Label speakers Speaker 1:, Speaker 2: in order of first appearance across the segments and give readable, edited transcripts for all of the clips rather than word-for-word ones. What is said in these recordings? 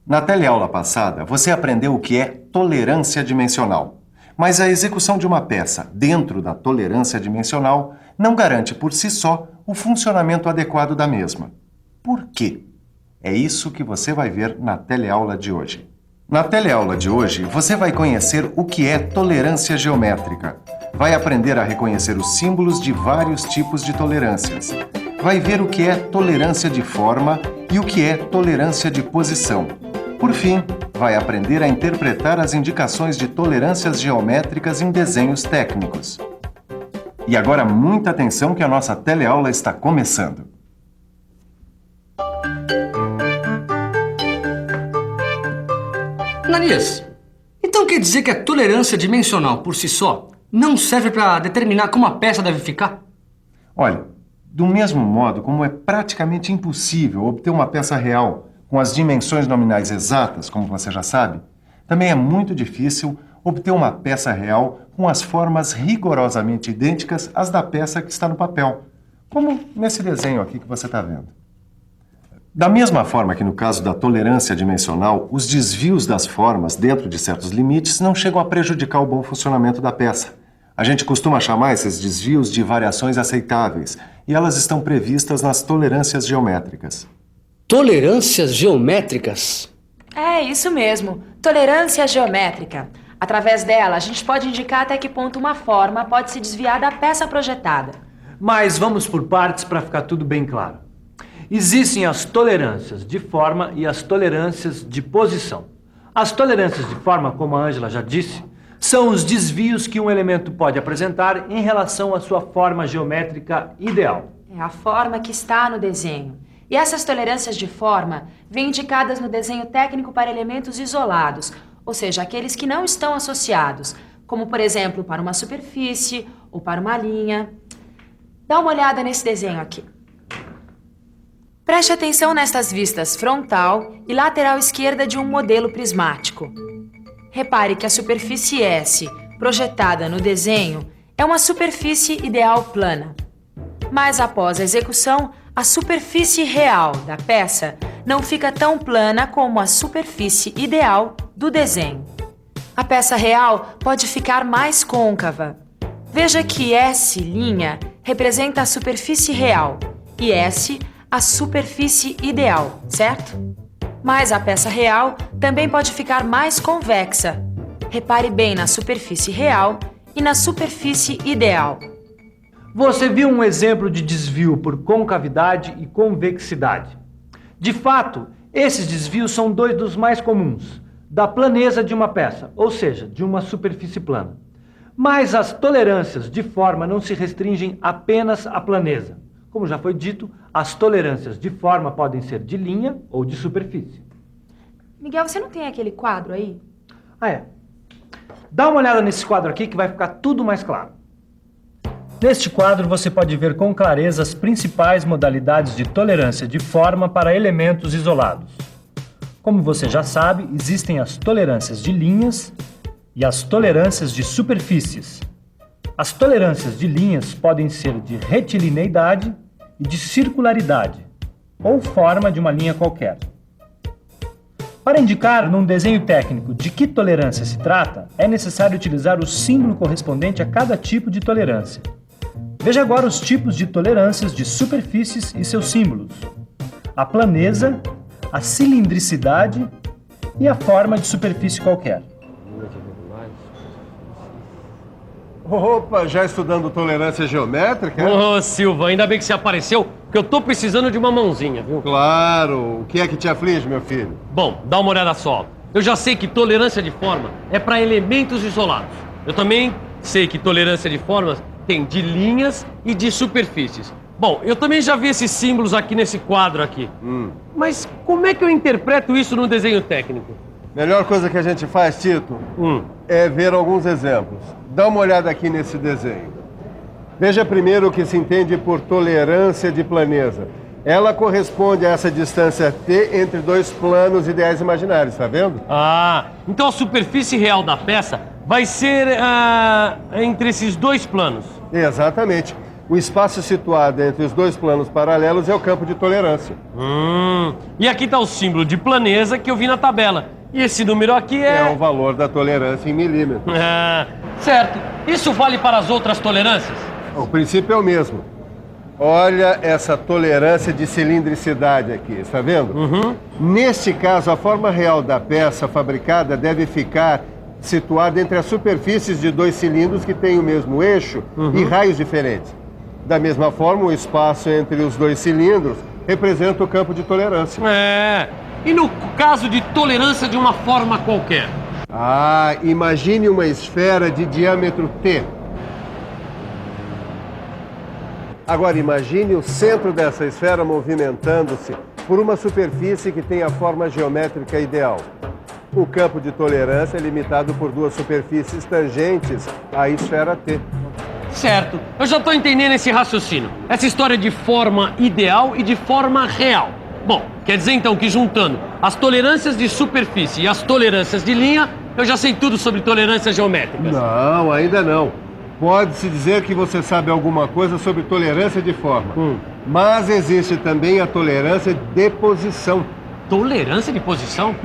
Speaker 1: Na teleaula passada, você aprendeu o que é tolerância dimensional. Mas a execução de uma peça dentro da tolerância dimensional não garante por si só o funcionamento adequado da mesma. Por quê? É isso que você vai ver na teleaula de hoje. Na teleaula de hoje, você vai conhecer o que é tolerância geométrica. Vai aprender a reconhecer os símbolos de vários tipos de tolerâncias. Vai ver o que é tolerância de forma e o que é tolerância de posição. Por fim, vai aprender a interpretar as indicações de tolerâncias geométricas em desenhos técnicos. E agora muita atenção que a nossa teleaula está começando.
Speaker 2: Ananias, então quer dizer que a tolerância dimensional por si só não serve para determinar como a peça deve ficar?
Speaker 1: Olha, do mesmo modo como é praticamente impossível obter uma peça real com as dimensões nominais exatas, como você já sabe, também é muito difícil obter uma peça real com as formas rigorosamente idênticas às da peça que está no papel, como nesse desenho aqui que você está vendo. Da mesma forma que no caso da tolerância dimensional, os desvios das formas dentro de certos limites não chegam a prejudicar o bom funcionamento da peça. A gente costuma chamar esses desvios de variações aceitáveis, e elas estão previstas nas tolerâncias geométricas.
Speaker 2: Tolerâncias geométricas?
Speaker 3: É, isso mesmo. Tolerância geométrica. Através dela, a gente pode indicar até que ponto uma forma pode se desviar da peça projetada.
Speaker 4: Mas vamos por partes para ficar tudo bem claro. Existem as tolerâncias de forma e as tolerâncias de posição. As tolerâncias de forma, como a Ângela já disse, são os desvios que um elemento pode apresentar em relação à sua forma geométrica ideal.
Speaker 3: É a forma que está no desenho. E essas tolerâncias de forma vêm indicadas no desenho técnico para elementos isolados, ou seja, aqueles que não estão associados, como, por exemplo, para uma superfície ou para uma linha. Dá uma olhada nesse desenho aqui. Preste atenção nestas vistas frontal e lateral esquerda de um modelo prismático. Repare que a superfície S, projetada no desenho, é uma superfície ideal plana. Mas após a execução, a superfície real da peça não fica tão plana como a superfície ideal do desenho. A peça real pode ficar mais côncava. Veja que S' representa a superfície real e S a superfície ideal, certo? Mas a peça real também pode ficar mais convexa. Repare bem na superfície real e na superfície ideal.
Speaker 4: Você viu um exemplo de desvio por concavidade e convexidade. De fato, esses desvios são dois dos mais comuns, da planeza de uma peça, ou seja, de uma superfície plana. Mas as tolerâncias de forma não se restringem apenas à planeza. Como já foi dito, as tolerâncias de forma podem ser de linha ou de superfície.
Speaker 3: Miguel, você não tem aquele quadro aí?
Speaker 4: Ah, é. Dá uma olhada nesse quadro aqui que vai ficar tudo mais claro. Neste quadro você pode ver com clareza as principais modalidades de tolerância de forma para elementos isolados. Como você já sabe, existem as tolerâncias de linhas e as tolerâncias de superfícies. As tolerâncias de linhas podem ser de retilineidade e de circularidade, ou forma de uma linha qualquer. Para indicar num desenho técnico de que tolerância se trata, é necessário utilizar o símbolo correspondente a cada tipo de tolerância. Veja agora os tipos de tolerâncias de superfícies e seus símbolos: a planeza, a cilindricidade e a forma de superfície qualquer.
Speaker 5: Opa, já estudando tolerância geométrica?
Speaker 6: Ô, Silva, ainda bem que você apareceu, porque eu tô precisando de uma mãozinha, viu?
Speaker 5: Claro. O que é que te aflige, meu filho?
Speaker 6: Bom, dá uma olhada só. Eu já sei que tolerância de forma é para elementos isolados. Eu também sei que tolerância de formas tem de linhas e de superfícies. Bom, eu também já vi esses símbolos aqui nesse quadro aqui. Mas como é que eu interpreto isso no desenho técnico?
Speaker 5: Melhor coisa que a gente faz, Tito, é ver alguns exemplos. Dá uma olhada aqui nesse desenho. Veja primeiro o que se entende por tolerância de planeza. Ela corresponde a essa distância T entre dois planos ideais imaginários, tá vendo?
Speaker 6: Ah, então a superfície real da peça vai ser entre esses dois planos.
Speaker 5: Exatamente. O espaço situado entre os dois planos paralelos é o campo de tolerância.
Speaker 6: E aqui está o símbolo de planeza que eu vi na tabela. E esse número aqui
Speaker 5: É o valor da tolerância em milímetros.
Speaker 6: Certo. Isso vale para as outras tolerâncias?
Speaker 5: O princípio é o mesmo. Olha essa tolerância de cilindricidade aqui, está vendo? Neste caso, a forma real da peça fabricada deve ficar situada entre as superfícies de dois cilindros que têm o mesmo eixo e raios diferentes. Da mesma forma, o espaço entre os dois cilindros representa o campo de tolerância.
Speaker 6: E no caso de tolerância de uma forma qualquer?
Speaker 5: Imagine uma esfera de diâmetro T. Agora, imagine o centro dessa esfera movimentando-se por uma superfície que tem a forma geométrica ideal. O campo de tolerância é limitado por duas superfícies tangentes à esfera T.
Speaker 6: Certo. Eu já estou entendendo esse raciocínio. Essa história de forma ideal e de forma real. Bom, quer dizer então que juntando as tolerâncias de superfície e as tolerâncias de linha, eu já sei tudo sobre tolerâncias geométricas.
Speaker 5: Não, ainda não. Pode-se dizer que você sabe alguma coisa sobre tolerância de forma. Mas existe também a tolerância de posição.
Speaker 6: Tolerância de posição?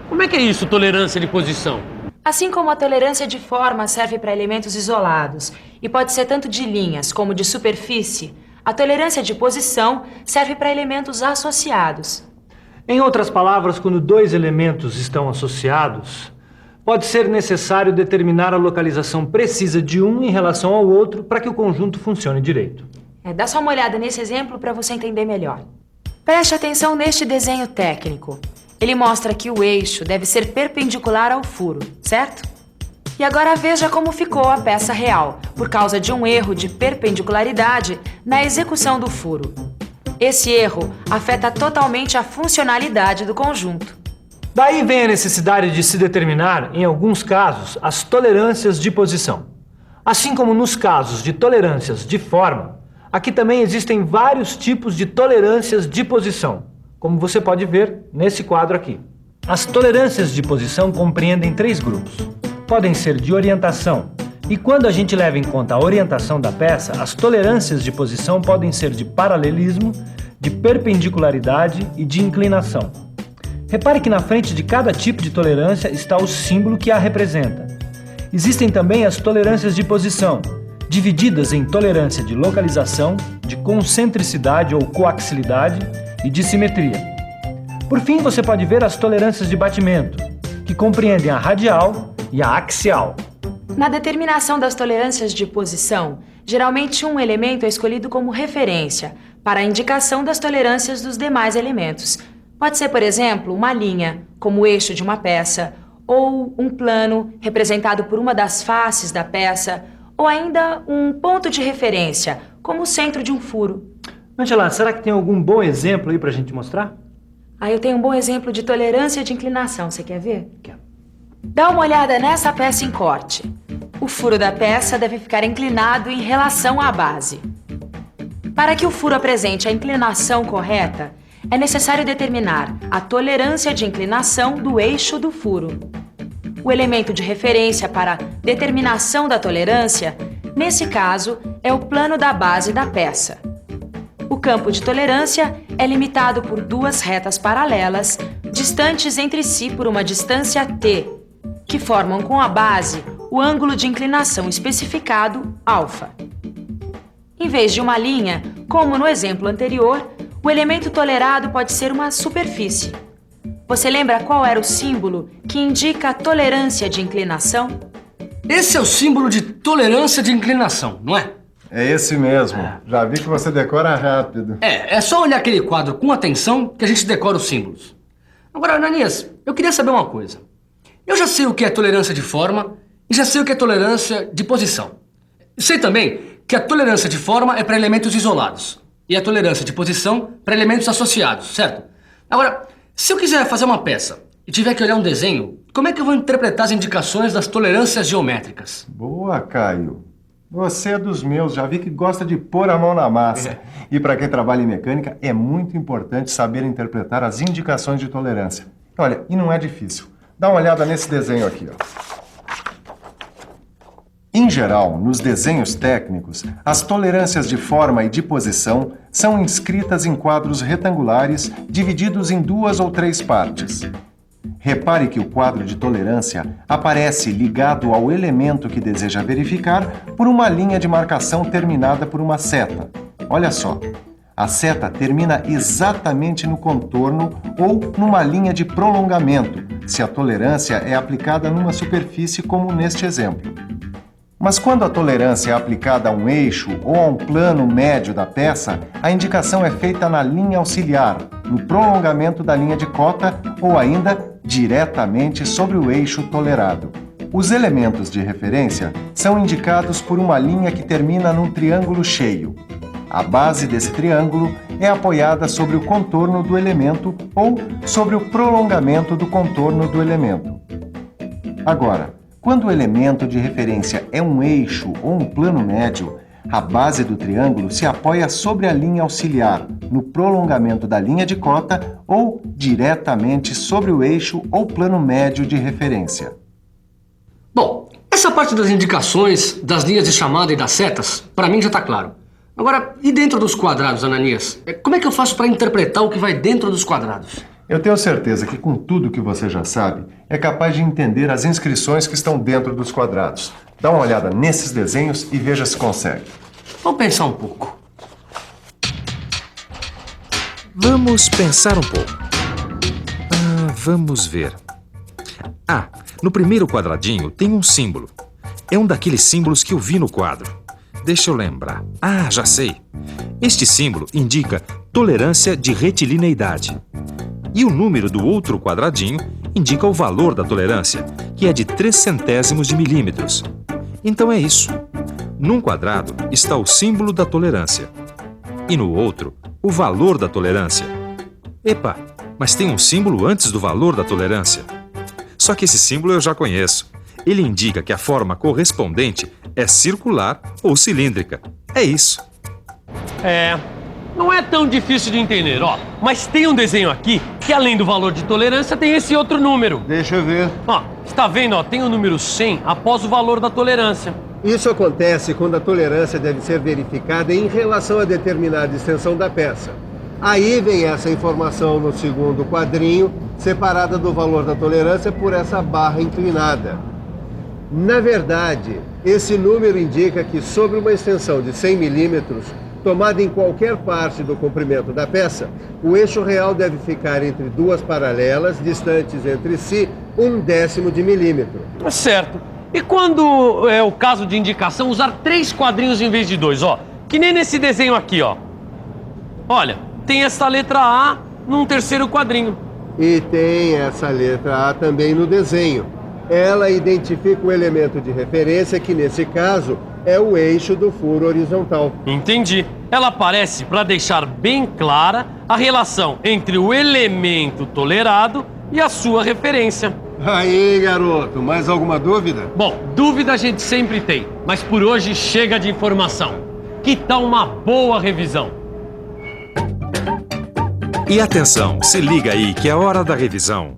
Speaker 6: Como é que é isso, tolerância de posição?
Speaker 3: Assim como a tolerância de forma serve para elementos isolados e pode ser tanto de linhas como de superfície, a tolerância de posição serve para elementos associados.
Speaker 4: Em outras palavras, quando dois elementos estão associados, pode ser necessário determinar a localização precisa de um em relação ao outro para que o conjunto funcione direito.
Speaker 3: Dá só uma olhada nesse exemplo para você entender melhor. Preste atenção neste desenho técnico. Ele mostra que o eixo deve ser perpendicular ao furo, certo? E agora veja como ficou a peça real, por causa de um erro de perpendicularidade na execução do furo. Esse erro afeta totalmente a funcionalidade do conjunto.
Speaker 4: Daí vem a necessidade de se determinar, em alguns casos, as tolerâncias de posição. Assim como nos casos de tolerâncias de forma, aqui também existem vários tipos de tolerâncias de posição, como você pode ver nesse quadro aqui. As tolerâncias de posição compreendem 3 grupos. Podem ser de orientação, e quando a gente leva em conta a orientação da peça, as tolerâncias de posição podem ser de paralelismo, de perpendicularidade e de inclinação. Repare que na frente de cada tipo de tolerância está o símbolo que a representa. Existem também as tolerâncias de posição, divididas em tolerância de localização, de concentricidade ou coaxilidade e de simetria. Por fim, você pode ver as tolerâncias de batimento, que compreendem a radial e a axial.
Speaker 3: Na determinação das tolerâncias de posição, geralmente um elemento é escolhido como referência para a indicação das tolerâncias dos demais elementos. Pode ser, por exemplo, uma linha, como o eixo de uma peça, ou um plano, representado por uma das faces da peça, ou ainda um ponto de referência, como o centro de um furo.
Speaker 4: Angela, será que tem algum bom exemplo aí pra gente mostrar?
Speaker 3: Eu tenho um bom exemplo de tolerância de inclinação, você quer ver?
Speaker 4: Quero.
Speaker 3: Dá uma olhada nessa peça em corte. O furo da peça deve ficar inclinado em relação à base. Para que o furo apresente a inclinação correta, é necessário determinar a tolerância de inclinação do eixo do furo. O elemento de referência para a determinação da tolerância, nesse caso, é o plano da base da peça. O campo de tolerância é limitado por 2 retas paralelas, distantes entre si por uma distância t, que formam com a base o ângulo de inclinação especificado, α. Em vez de uma linha, como no exemplo anterior, o elemento tolerado pode ser uma superfície. Você lembra qual era o símbolo que indica a tolerância de inclinação?
Speaker 2: Esse é o símbolo de tolerância de inclinação, não é?
Speaker 1: É esse mesmo. Já vi que você decora rápido.
Speaker 2: É só olhar aquele quadro com atenção que a gente decora os símbolos. Agora, Ananias, eu queria saber uma coisa. Eu já sei o que é tolerância de forma e já sei o que é tolerância de posição. Sei também que a tolerância de forma é para elementos isolados e a tolerância de posição para elementos associados, certo? Agora, se eu quiser fazer uma peça e tiver que olhar um desenho, como é que eu vou interpretar as indicações das tolerâncias geométricas?
Speaker 1: Boa, Caio. Você é dos meus, já vi que gosta de pôr a mão na massa. E para quem trabalha em mecânica, é muito importante saber interpretar as indicações de tolerância. Olha, e não é difícil. Dá uma olhada nesse desenho aqui, ó. Em geral, nos desenhos técnicos, as tolerâncias de forma e de posição são inscritas em quadros retangulares divididos em 2 ou 3 partes. Repare que o quadro de tolerância aparece ligado ao elemento que deseja verificar por uma linha de marcação terminada por uma seta. Olha só, a seta termina exatamente no contorno ou numa linha de prolongamento, se a tolerância é aplicada numa superfície como neste exemplo. Mas quando a tolerância é aplicada a um eixo ou a um plano médio da peça, a indicação é feita na linha auxiliar, no prolongamento da linha de cota ou ainda diretamente sobre o eixo tolerado. Os elementos de referência são indicados por uma linha que termina num triângulo cheio. A base desse triângulo é apoiada sobre o contorno do elemento ou sobre o prolongamento do contorno do elemento. Agora, quando o elemento de referência é um eixo ou um plano médio, a base do triângulo se apoia sobre a linha auxiliar, no prolongamento da linha de cota ou diretamente sobre o eixo ou plano médio de referência.
Speaker 2: Bom, essa parte das indicações, das linhas de chamada e das setas, para mim já está claro. Agora, e dentro dos quadrados, Ananias? Como é que eu faço para interpretar o que vai dentro dos quadrados?
Speaker 1: Eu tenho certeza que com tudo que você já sabe, é capaz de entender as inscrições que estão dentro dos quadrados. Dá uma olhada nesses desenhos e veja se consegue.
Speaker 2: Vamos pensar um pouco.
Speaker 7: Vamos pensar um pouco. Vamos ver. No primeiro quadradinho tem um símbolo. É um daqueles símbolos que eu vi no quadro. Deixa eu lembrar. Já sei. Este símbolo indica tolerância de retilineidade. E o número do outro quadradinho indica o valor da tolerância, que é de 0,03 de milímetros. Então é isso. Num quadrado está o símbolo da tolerância. E no outro, o valor da tolerância. Epa, mas tem um símbolo antes do valor da tolerância. Só que esse símbolo eu já conheço. Ele indica que a forma correspondente é circular ou cilíndrica. É isso.
Speaker 6: Não é tão difícil de entender, mas tem um desenho aqui que além do valor de tolerância tem esse outro número.
Speaker 5: Deixa eu ver.
Speaker 6: Está vendo, tem o número 100 após o valor da tolerância.
Speaker 5: Isso acontece quando a tolerância deve ser verificada em relação a determinada extensão da peça. Aí vem essa informação no segundo quadrinho, separada do valor da tolerância por essa barra inclinada. Na verdade, esse número indica que sobre uma extensão de 100 milímetros, tomada em qualquer parte do comprimento da peça, o eixo real deve ficar entre 2 paralelas, distantes entre si 1/10 de milímetro.
Speaker 6: Certo. E quando é o caso de indicação, usar 3 quadrinhos em vez de 2, que nem nesse desenho aqui, Olha, tem essa letra A num terceiro quadrinho.
Speaker 5: E tem essa letra A também no desenho. Ela identifica o elemento de referência, que nesse caso é o eixo do furo horizontal.
Speaker 6: Entendi. Ela aparece para deixar bem clara a relação entre o elemento tolerado e a sua referência.
Speaker 5: Aí, garoto, mais alguma dúvida?
Speaker 6: Bom, dúvida a gente sempre tem, mas por hoje chega de informação. Que tal uma boa revisão?
Speaker 7: E atenção, se liga aí que é hora da revisão.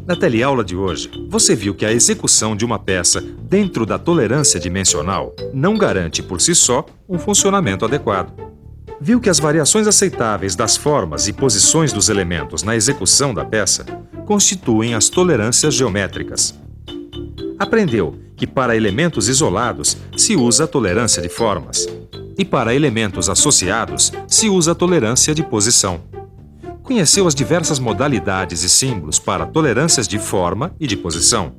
Speaker 7: Na teleaula de hoje, você viu que a execução de uma peça dentro da tolerância dimensional não garante por si só um funcionamento adequado. Viu que as variações aceitáveis das formas e posições dos elementos na execução da peça constituem as tolerâncias geométricas. Aprendeu que para elementos isolados se usa a tolerância de formas e para elementos associados se usa a tolerância de posição. Conheceu as diversas modalidades e símbolos para tolerâncias de forma e de posição.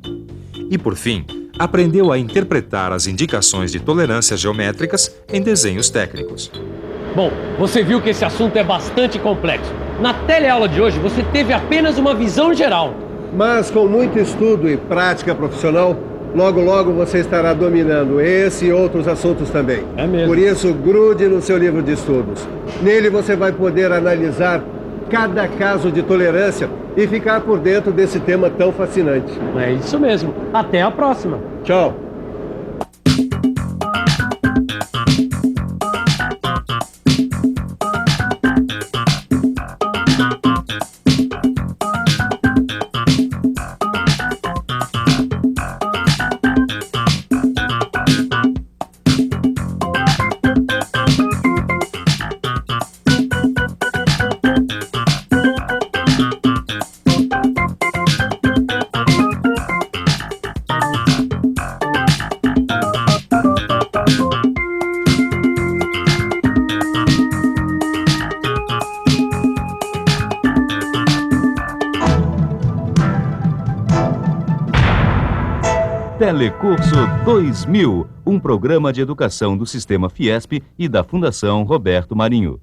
Speaker 7: E, por fim, aprendeu a interpretar as indicações de tolerâncias geométricas em desenhos técnicos.
Speaker 6: Bom, você viu que esse assunto é bastante complexo. Na teleaula de hoje, você teve apenas uma visão geral.
Speaker 5: Mas com muito estudo e prática profissional, logo logo você estará dominando esse e outros assuntos também.
Speaker 6: É mesmo.
Speaker 5: Por isso, grude no seu livro de estudos. Nele você vai poder analisar cada caso de tolerância e ficar por dentro desse tema tão fascinante.
Speaker 6: É isso mesmo. Até a próxima.
Speaker 5: Tchau!
Speaker 8: Telecurso 2000, um programa de educação do Sistema Fiesp e da Fundação Roberto Marinho.